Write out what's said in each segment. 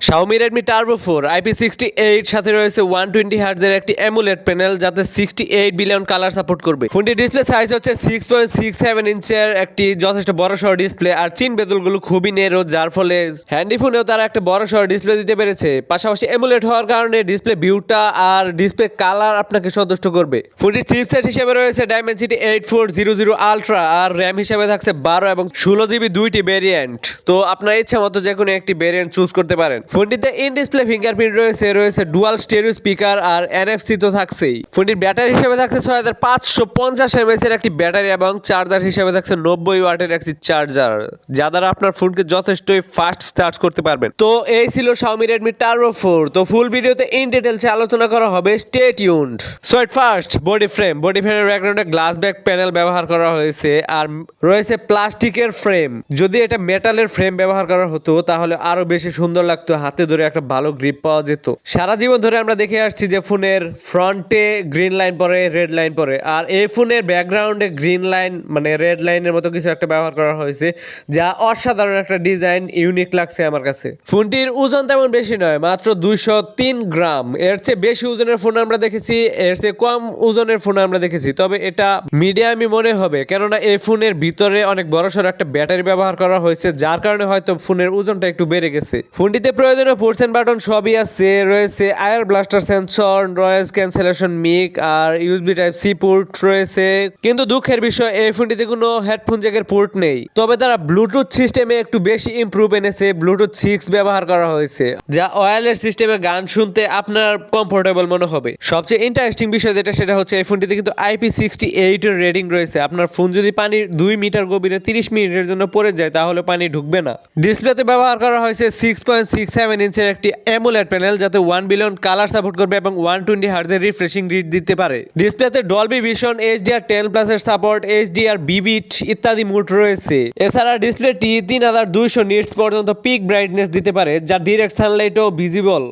Xiaomi Redmi Turbo 4 IP68 সাথে রয়েছে 120 হার্টজের একটি অ্যামোলেড প্যানেল যাতে 68 বিলিয়ন কালার সাপোর্ট করবে। ফোনটির ডিসপ্লে সাইজ হচ্ছে 6.67 ইঞ্চের একটি যথেষ্ট বড়সড় ডিসপ্লে, আর চিন বেদলগুলো খুবই নেরো, যার ফলে হ্যান্ডি ফোনেও তারা একটা বড়সড় ডিসপ্লে দিতে পেরেছে। পাশাপাশি অ্যামোলেড হওয়ার কারণে ডিসপ্লে ভিউটা আর ডিসপ্লে কালার আপনাকে সন্তুষ্ট করবে। ফোনটির চিপসেট হিসেবে রয়েছে Dimensity 8400 Ultra, আর র্যাম হিসেবে থাকছে 12 এবং 16GB দুইটি ভেরিয়েন্ট। তো আপনার ইচ্ছা মতো যে কোনো একটি ভেরিয়েন্ট চুজ করতে পারেন। ফোনটিতে ইন ডিসপ্লে ফিঙ্গারপ্রিন্ট রয়েছে ডুয়াল স্টেরিও স্পিকার আর NFC তো থাকছেই। ফোনটির ব্যাটারি হিসেবে থাকছে 6550 mAh এর একটি ব্যাটারি এবং চার্জার হিসেবে থাকছে 90 ওয়াটের একটি চার্জার, যা দ্বারা আপনার ফোনকে যথেষ্টই ফাস্ট চার্জ করতে পারবেন। তো এই ছিল Xiaomi Redmi Turbo 4। তো ফুল ভিডিওতে ইন ডিটেইলসে আলোচনা করা হবে, stay tuned. So at first body ফ্রেমের ব্যাকগ্রাউন্ডে গ্লাস ব্যাক প্যানেল ব্যবহার করা হয়েছে, আর রয়েছে প্লাস্টিকের ফ্রেম। যদি এটা মেটালের ফ্রেম ব্যবহার করা হতো তাহলে আরো বেশি সুন্দর লাগতো, হাতে ধরে একটা ভালো গ্রিপ পাওয়া যেত। সারা জীবন ধরে আমরা দেখে আসছি যে ফোনের ফ্রন্টে গ্রিন লাইন পরে, রেড লাইন পরে, আর এই ফোনের ব্যাকগ্রাউন্ডে গ্রিন লাইন মানে রেড লাইনের মতো কিছু একটা ব্যবহার করা হয়েছে, যা অসাধারণ একটা ডিজাইন, ইউনিক লাগছে আমার কাছে। ফোনটির ওজন তেমন বেশি নয়, মাত্র 203 গ্রাম। এর চেয়ে বেশি ওজনের ফোন আমরা দেখেছি, এর চেয়ে কম ওজনের ফোন আমরা দেখেছি, তবে এটা মিডিয়ামই মনে হবে, কেননা এই ফোনের ভিতরে অনেক বড়সড় একটা ব্যাটারি ব্যবহার করা হয়েছে, যার কারণে হয়তো ফোনের ওজনটা একটু বেড়ে গেছে। ফোনটিতে প্রয়োজনীয় পোর্টস এন্ড বাটন সবই আছে, রয়েছে আয়ার ব্লাস্টার সেন্সর, নয়েজ ক্যান্সেলেশন মিক, আর USB Type-C পোর্ট রয়েছে। কিন্তু দুঃখের বিষয়, এই ফোনটিতে কোনো হেডফোন জ্যাকের পোর্ট নেই। তবে তারা ব্লুটুথ সিস্টেমে একটু বেশি ইমপ্রুভ এনেছে, ব্লুটুথ 6 ব্যবহার করা হয়েছে, যা ওয়্যারলেস সিস্টেমে গান শুনতে আপনার কমফোর্টেবল মনে হবে। সবচেয়ে ইন্টারেস্টিং বিষয় যেটা, সেটা হচ্ছে এই ফোনটিতে কিন্তু IP68 এর রেটিং রয়েছে। আপনার ফোন যদি পানির 2 মিটার গভীরে 30 মিনিটের জন্য পড়ে যায় তাহলে পানি ঢুকবে না। ডিসপ্লেতে ব্যবহার করা হয়েছে 6.67 ইঞ্চের একটি অ্যামোলেড প্যানেল, যাতে 1 বিলিয়ন কালার সাপোর্ট করবে এবং 120 হার্টজের রিফ্রেশিং রেট দিতে পারে। ডিসপ্লেতে ডলবি ভিশন, HDR10+ এর সাপোর্ট, HDR বিবিট ইত্যাদি মোড রয়েছে। এছাড়া ডিসপ্লেটি 3200 নিটস পর্যন্ত পিক ব্রাইটনেস দিতে পারে, যা ডিরেক্ট সানলাইটও ভিজিবল।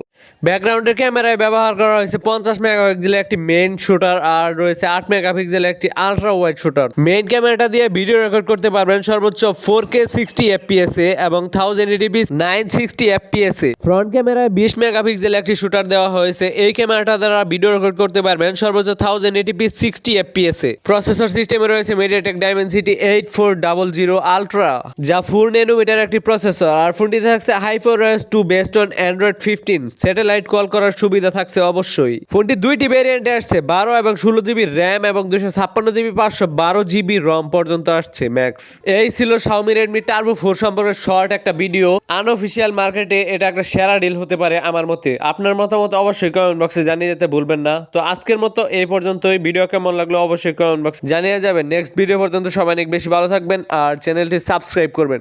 ব্যাকগ্রাউন্ডের ক্যামেরায় ব্যবহার করা হয়েছে 50 মেগাপিক্সেলের একটি মেইন শুটার, আর রয়েছে 8 মেগাপিক্সেলের একটি আলট্রা ওয়াইড শুটার। মেইন ক্যামেরাটা দিয়ে ভিডিও রেকর্ড করতে পারবেন সর্বোচ্চ 4K 60 fps এ এবং 1080p 960 fps এ। ফ্রন্ট ক্যামেরায় 20 মেগাপিক্সেলের একটি শুটার দেওয়া হয়েছে। এই ক্যামেরাটা দ্বারা ভিডিও রেকর্ড করতে পারবেন সর্বোচ্চ 1080p 60 fps এ। প্রসেসর সিস্টেমে রয়েছে MediaTek Dimensity 8400 Ultra, যা 4 ন্যানোমিটার একটি প্রসেসর, আর ফোনটিতে থাকছে HyperOS 2 based on Android 15। Satellite call করার সুবিধা থাকছে অবশ্যই। ফোনটি দুইটি ভেরিয়েন্টে আসছে, 12 এবং 16GB র্যাম এবং 256GB 512GB রম পর্যন্ত আসছে ম্যাক্স। এই ছিল Xiaomi Redmi Turbo 4 সম্পর্কে শর্ট একটা ভিডিও। আনঅফিশিয়াল মার্কেটে এটা একটা সেরা ডিল হতে পারে আমার মতে। আপনার মতামত অবশ্যই কমেন্ট বক্সে জানিয়ে যেতে ভুলবেন না। তো আজকের মতো এই পর্যন্তই। ভিডিও কেমন লাগলো অবশ্যই কমেন্ট বক্সে জানিয়ে যাবেন। নেক্সট ভিডিও পর্যন্ত সবাই অনেক বেশি ভালো থাকবেন আর চ্যানেলটি সাবস্ক্রাইব করবেন।